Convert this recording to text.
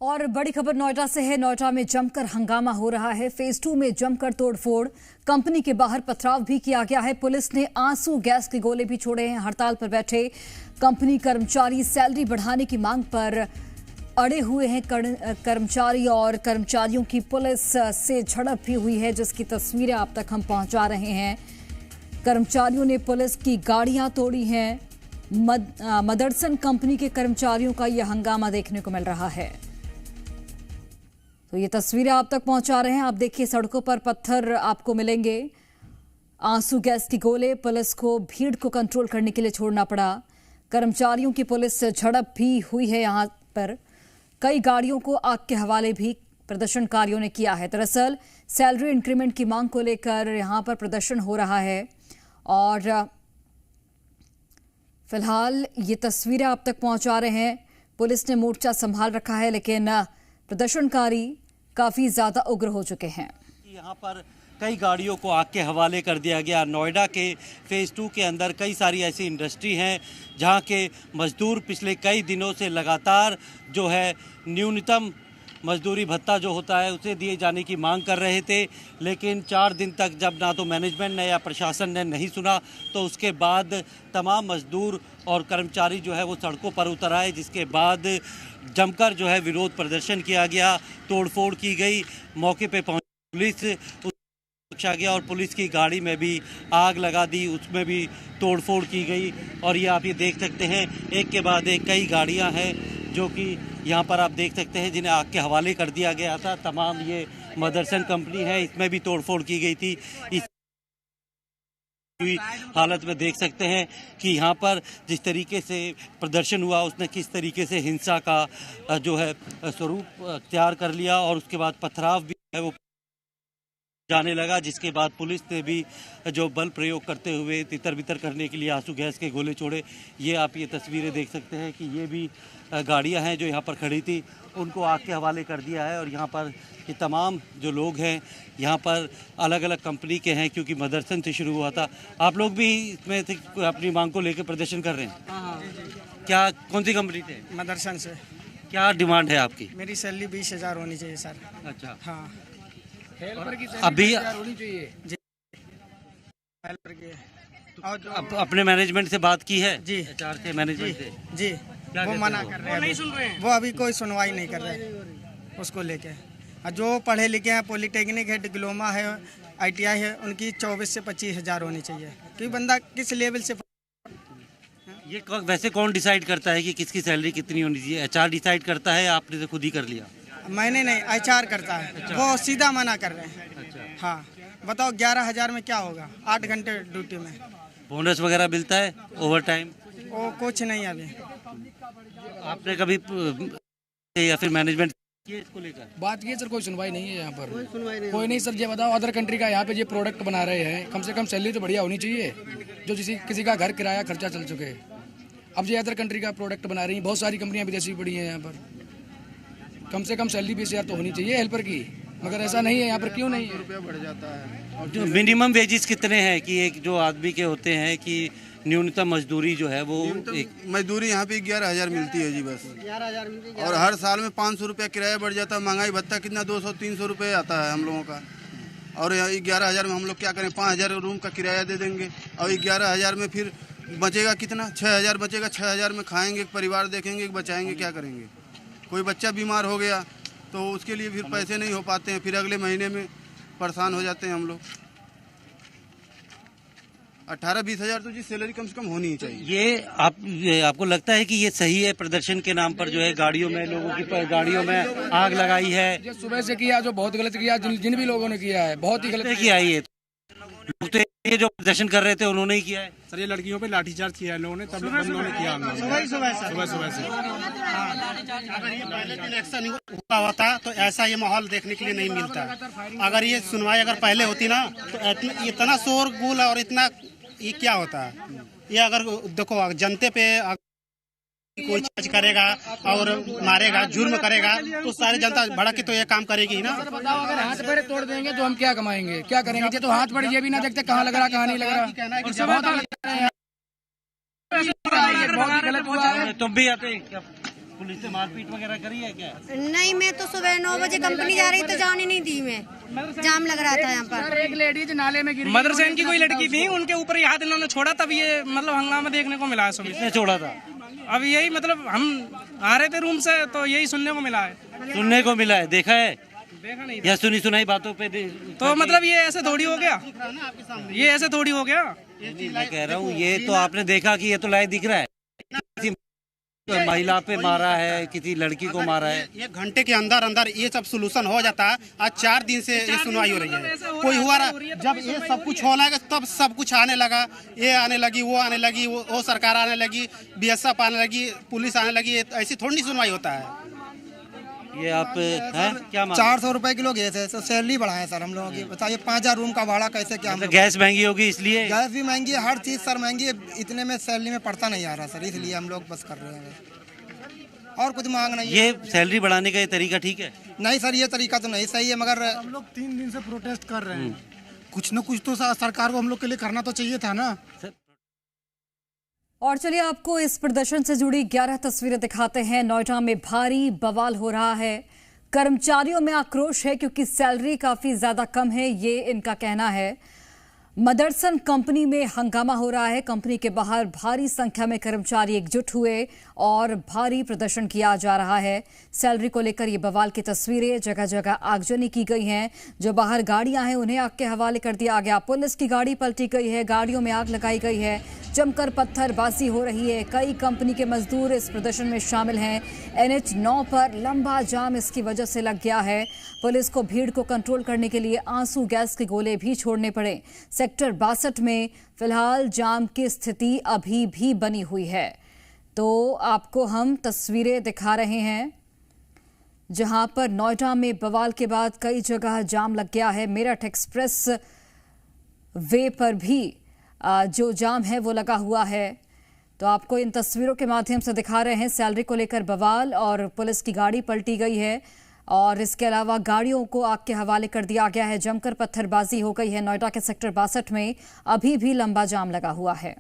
और बड़ी खबर नोएडा से है। नोएडा में जमकर हंगामा हो रहा है। फेज 2 में जमकर तोड़फोड़, कंपनी के बाहर पथराव भी किया गया है। पुलिस ने आंसू गैस के गोले भी छोड़े हैं। हड़ताल पर बैठे कंपनी कर्मचारी सैलरी बढ़ाने की मांग पर अड़े हुए हैं कर्मचारी, और कर्मचारियों की पुलिस से झड़प भी हुई है, जिसकी तस्वीरें आप तक हम पहुंचा रहे हैं। कर्मचारियों ने पुलिस की गाड़ियां तोड़ी हैं। मदरसन कंपनी के कर्मचारियों का यह हंगामा देखने को मिल रहा है। तो ये तस्वीरें आप तक पहुंचा रहे हैं। आप देखिए, सड़कों पर पत्थर आपको मिलेंगे, आंसू गैस के गोले। पुलिस को भीड़ को कंट्रोल करने के लिए छोड़ना पड़ा। कर्मचारियों की पुलिस से झड़प भी हुई है। यहां पर कई गाड़ियों को आग के हवाले भी प्रदर्शनकारियों ने किया है। दरअसल सैलरी इंक्रीमेंट की मांग को लेकर यहां पर प्रदर्शन हो रहा है, और फिलहाल ये तस्वीरें आप तक पहुंचा रहे हैं। पुलिस ने मोर्चा संभाल रखा है, लेकिन प्रदर्शनकारी काफी ज्यादा उग्र हो चुके हैं। यहाँ पर कई गाड़ियों को आग के हवाले कर दिया गया। नोएडा के फेज़ 2 के अंदर कई सारी ऐसी इंडस्ट्री हैं जहाँ के मजदूर पिछले कई दिनों से लगातार जो है न्यूनतम मजदूरी भत्ता जो होता है उसे दिए जाने की मांग कर रहे थे, लेकिन 4 दिन तक जब ना तो मैनेजमेंट ने या प्रशासन ने नहीं सुना, तो उसके बाद तमाम मजदूर और कर्मचारी जो है वो सड़कों पर उतर आए, जिसके बाद जमकर जो है विरोध प्रदर्शन किया गया, तोड़फोड़ की गई। मौके पे पहुंची पुलिस, रखा गया और पुलिस की गाड़ी में भी आग लगा दी, उसमें भी तोड़फोड़ की गई। और ये आप ये देख सकते हैं, एक के बाद एक कई गाड़ियां हैं जो कि यहाँ पर आप देख सकते हैं जिन्हें आग के हवाले कर दिया गया था। तमाम ये मदरसन कंपनी है, इसमें भी तोड़फोड़ की गई थी। इस हालत में देख सकते हैं कि यहाँ पर जिस तरीके से प्रदर्शन हुआ, उसने किस तरीके से हिंसा का जो है स्वरूप तैयार कर लिया, और उसके बाद पथराव भी है वो जाने लगा, जिसके बाद पुलिस ने भी जो बल प्रयोग करते हुए तितर बितर करने के लिए आंसू गैस के गोले छोड़े। ये आप ये तस्वीरें देख सकते हैं कि ये भी गाड़ियां हैं जो यहाँ पर खड़ी थी, उनको आग के हवाले कर दिया है। और यहाँ पर ये तमाम जो लोग हैं यहाँ पर अलग अलग कंपनी के हैं, क्योंकि मदरसन से शुरू हुआ था। आप लोग भी इसमें अपनी मांग को लेकर प्रदर्शन कर रहे हैं? हाँ। क्या, कौन सी कंपनी से? मदरसन से। क्या डिमांड है आपकी? मेरी सैलरी 20,000 होनी चाहिए सर। अच्छा। हाँ, हेल्पर की अभी होनी चाहिए जी, हेल्पर की। और अपने मैनेजमेंट से बात की है? जी, HR से, मैनेजमेंट से? जी, वो मना कर रहे हैं, नहीं सुन रहे हैं। वो अभी कोई सुनवाई नहीं कर रहे उसको लेके। और जो पढ़े लिखे हैं, पॉलिटेक्निक है, डिप्लोमा है, ITI है, उनकी 24 से 25,000 होनी चाहिए। क्योंकि बंदा किस लेवल से ये वैसे कौन डिसाइड करता है कि किसकी सैलरी कितनी होनी चाहिए? HR डिसाइड करता है, आपने तो खुद ही कर लिया? मैंने नहीं, HR करता है। अच्छा। वो सीधा मना कर रहे हैं। अच्छा। हाँ, बताओ 11,000 में क्या होगा 8 घंटे ड्यूटी में? बोनस वगैरह मिलता है, ओवर टाइम? वो कुछ नहीं अभी। आपने कभी या फिर मैनेजमेंट इसको लेकर बात की सर? कोई सुनवाई नहीं है यहाँ पर, कोई नहीं सर। ये बताओ, अदर कंट्री का यहाँ पे ये प्रोडक्ट बना रहे हैं, कम से कम सैलरी तो बढ़िया होनी चाहिए। जो किसी का घर किराया खर्चा चल चुके, अब ये अदर कंट्री का प्रोडक्ट बना रही हैं। बहुत सारी कंपनियाँ विदेशी पड़ी हैं यहाँ पर, कम से कम सैलरी 20,000 तो होनी चाहिए हेल्पर की, मगर ऐसा नहीं है यहाँ पर। क्यों नहीं है? रुपया बढ़ जाता है। और जो मिनिमम वेजेस कितने हैं कि एक जो आदमी के होते हैं कि न्यूनतम मजदूरी जो है वो एक मजदूरी यहाँ पे 11,000 मिलती है जी, बस 11,000 मिलती है। और हर साल में 500 रुपया किराया बढ़ जाता है। महंगाई भत्ता कितना 200-300 रुपये आता है हम लोगों का, और 11,000 में हम लोग क्या करें? 5,000 रूम का किराया दे देंगे, और 11,000 में फिर बचेगा कितना? 6,000 बचेगा। 6,000 में खाएंगे, परिवार देखेंगे, बचाएंगे, क्या करेंगे? कोई बच्चा बीमार हो गया तो उसके लिए फिर पैसे नहीं हो पाते हैं, फिर अगले महीने में परेशान हो जाते हैं हम लोग। 18-20,000 तो जी सैलरी कम से कम होनी ही चाहिए। ये आपको लगता है कि ये सही है? प्रदर्शन के नाम पर जो है गाड़ियों में, लोगों की गाड़ियों में आग लगाई है, जो सुबह से किया, जो बहुत गलत किया, जिन भी लोगों ने किया है, बहुत ही गलत किया है। ये लोग तो ये जो प्रदर्शन कर रहे थे उन्होंने ही किया है सर। ये लड़कियों पे लाठीचार्ज किया है लोगों ने, तब लोगों ने किया, सुबह से। अगर ये पहले दिन एक्शन हुआ होता तो ऐसा ये माहौल देखने के लिए नहीं मिलता। अगर ये सुनवाई अगर पहले होती ना, तो इतना शोरगुल और इतना ये क्या होता है? ये अगर देखो, जनते पे कोई चार्ज करेगा और मारेगा, जुर्म करेगा, तो सारी जनता भड़क के तो ये काम करेगी ना। बताओ, अगर हाथ पैर तोड़ देंगे तो हम क्या कमाएंगे, क्या करेंगे? ये तो हाथ पैर ये भी ना देखते कहाँ लग रहा, कहाँ नहीं लग रहा। बहुत गलत हुआ है। तुम भी आते पुलिस ने मारपीट वगैरह करी है क्या? नहीं, मैं तो सुबह 9 बजे कंपनी जा रही तो जाने नहीं दी मैं। जाम लग रहा था यहाँ पर। एक लेडीज नाले में गिरी, मदरसैन की कोई लड़की थी, उनके ऊपर ही हाथ इन्होंने छोड़ा, तब ये मतलब हंगामा देखने को मिला है सुबह। किसने छोड़ा था? अब यही मतलब हम आ रहे थे रूम से तो यही सुनने को मिला है। सुनने को मिला है, देखा है देखा नहीं या सुनी सुनाई बातों पे तो मतलब ये ऐसे थोड़ी हो गया, ये ऐसे थोड़ी हो गया। मैं कह रहा हूँ ये तो आपने देखा कि ये तो लाइव दिख रहा है, किसी महिला पे मारा है, किसी लड़की को मारा है। एक घंटे के अंदर अंदर ये सब सोल्यूशन हो जाता है। आज 4 दिन से ये सुनवाई हो रही है, कोई हुआ रहा। जब ये सब कुछ होने लगा तब सब कुछ आने लगा, ये आने लगी, वो आने लगी, वो सरकार आने लगी, BSF आने लगी, पुलिस आने लगी। ऐसी थोड़ी नहीं सुनवाई होता है। ये आप हैं क्या? 400 रुपए किलो गैस है, तो सैलरी बढ़ाए सर हम लोगों की। बताइए 5000 रूम का भाड़ा कैसे क्या? मतलब गैस महंगी होगी इसलिए? गैस भी महंगी है, हर चीज़ सर महंगी है। इतने में सैलरी में पड़ता नहीं आ रहा सर, इसलिए हम लोग बस कर रहे हैं और कुछ मांग नहीं। ये सैलरी बढ़ाने का ये तरीका ठीक है? नहीं सर, ये तरीका तो नहीं सही है, मगर हम लोग 3 दिन से प्रोटेस्ट कर रहे हैं। कुछ न कुछ तो सरकार को हम लोग के लिए करना तो चाहिए था ना। और चलिए आपको इस प्रदर्शन से जुड़ी 11 तस्वीरें दिखाते हैं। नोएडा में भारी बवाल हो रहा है, कर्मचारियों में आक्रोश है क्योंकि सैलरी काफी ज्यादा कम है, ये इनका कहना है। मदरसन कंपनी में हंगामा हो रहा है। कंपनी के बाहर भारी संख्या में कर्मचारी एकजुट हुए और भारी प्रदर्शन किया जा रहा है। सैलरी को लेकर ये बवाल की तस्वीरें, जगह जगह आगजनी की गई हैं। जो बाहर गाड़ियां हैं उन्हें आग के हवाले कर दिया गया। पुलिस की गाड़ी पलटी गई है, गाड़ियों में आग लगाई गई है, जमकर पत्थरबाजी हो रही है। कई कंपनी के मजदूर इस प्रदर्शन में शामिल हैं। NH 9 पर लंबा जाम इसकी वजह से लग गया है। पुलिस को भीड़ को कंट्रोल करने के लिए आंसू गैस के गोले भी छोड़ने पड़े। सेक्टर 62 में फिलहाल जाम की स्थिति अभी भी बनी हुई है। तो आपको हम तस्वीरें दिखा रहे हैं जहां पर नोएडा में बवाल के बाद कई जगह जाम लग गया है। मेरठ एक्सप्रेस वे पर भी जो जाम है वो लगा हुआ है। तो आपको इन तस्वीरों के माध्यम से दिखा रहे हैं। सैलरी को लेकर बवाल और पुलिस की गाड़ी पलटी गई है और इसके अलावा गाड़ियों को आग के हवाले कर दिया गया है। जमकर पत्थरबाजी हो गई है। नोएडा के सेक्टर 62 में अभी भी लंबा जाम लगा हुआ है।